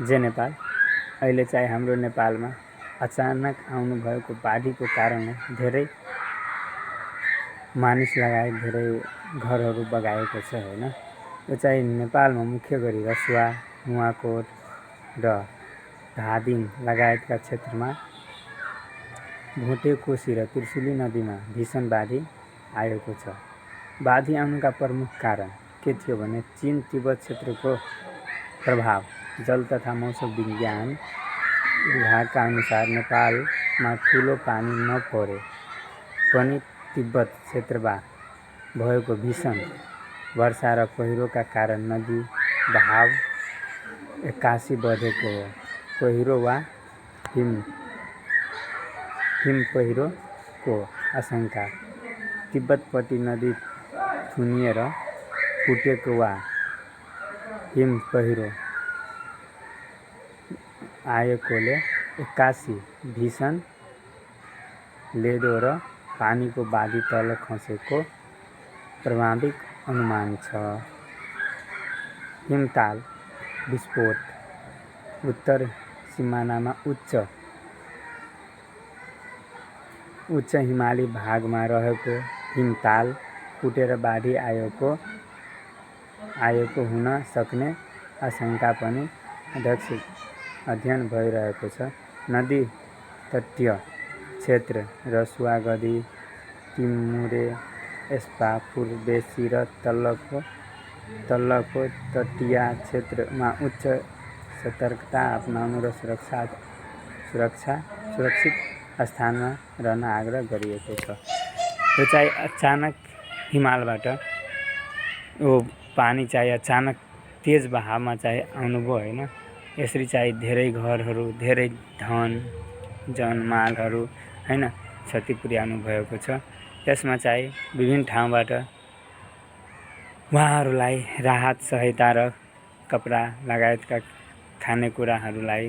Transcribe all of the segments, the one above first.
जे नेपाल अहिले चाहिँ हाम्रो नेपालमा अचानक आउनुभएको बाढीको कारण धेरै मानिस लगायत धेरै घरहरू बगाएको छ हैन। यो चाहिँ नेपालमा मुख्य गरी रसुवा, नुवाकोट र धादिङ लगायतका क्षेत्रमा भोटे, कोशी र त्रिशुली नदीमा भीषण बाढी आएको छ। बाढी आउनुका प्रमुख कारण के थियो भने चीन तिब्बत क्षेत्रको प्रभाव। जल तथा मौसम विज्ञान विभागका अनुसार नेपालमा ठुलो पानी नपरे पनि तिब्बत क्षेत्रमा भएको भीषण वर्षा र पहिरोका कारण नदी बहाव एक्कासी बढेको हो। पहिरो वा हिम पहिरोको आशंका। तिब्बतपट्टि नदी थुनिएर फुटेको वा हिम पहिरो आएकोले एक्कासी भीषण लेदो र पानीको बाढी तल खसेको प्रारम्भिक अनुमान छ। हिमताल विस्फोट। उत्तर सिमानामा उच्च हिमाली भागमा रहेको हिमताल फुटेर बाढी आएको हुन सक्ने आशंका पनि अध्ययन भइरहेको छ। नदी तटीय क्षेत्र रसुवा, गढी, टिमुरे, एस्पा, पूर्वेशी र तल्लोको तटीय क्षेत्रमा उच्च सतर्कता अपनाउनु र सुरक्षित स्थानमा रहन आग्रह गरिएको छ। यो चाहिँ अचानक हिमालबाट यो पानी चाहिँ अचानक तेज बहावमा चाहिँ आउनुभयो हैन। यसरी चाहिँ धेरै घरहरू, धेरै धन जनमालहरू हैन क्षति पुर्याउनु भएको छ। यसमा चाहिँ विभिन्न ठाउँबाट उहाँहरूलाई राहत सहायता र कपडा लगायतका खानेकुराहरूलाई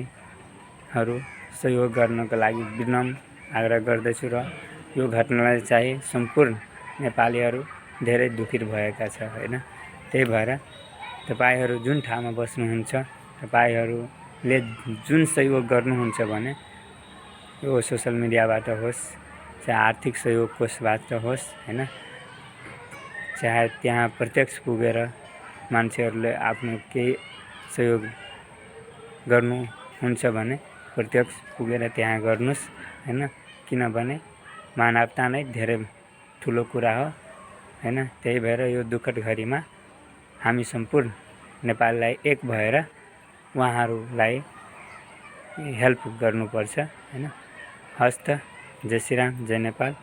सहयोग गर्नको लागि विनम्र आग्रह गर्दछु र यो घटनालाई चाहिँ सम्पूर्ण नेपालीहरू धेरै दुखित भएका छ हैन। त्यही भएर तपाईहरू जुन ठाउँमा बस्नुहुन्छ, तपाईहरूले जुन सहयोग गर्नुहुन्छ भने यो सोशल मिडियाबाट होस्, चाहे आर्थिक सहयोग कोषबाट होस् हैन, चाहे त्यहाँ प्रत्यक्ष पुगेर मान्छेहरूले आफ्नो केही सहयोग गर्नुहुन्छ भने प्रत्यक्ष पुगेर त्यहाँ गर्नुस् हैन। किनभने मानवता नै धेरै ठुलो कुरा हो हैन। त्यही भएर यो दुःखद घडीमा हामी सम्पूर्ण नेपाललाई एक भएर उहाँहरूलाई हेल्प गर्नुपर्छ हैन। हस्त। जय श्री राम, जय नेपाल।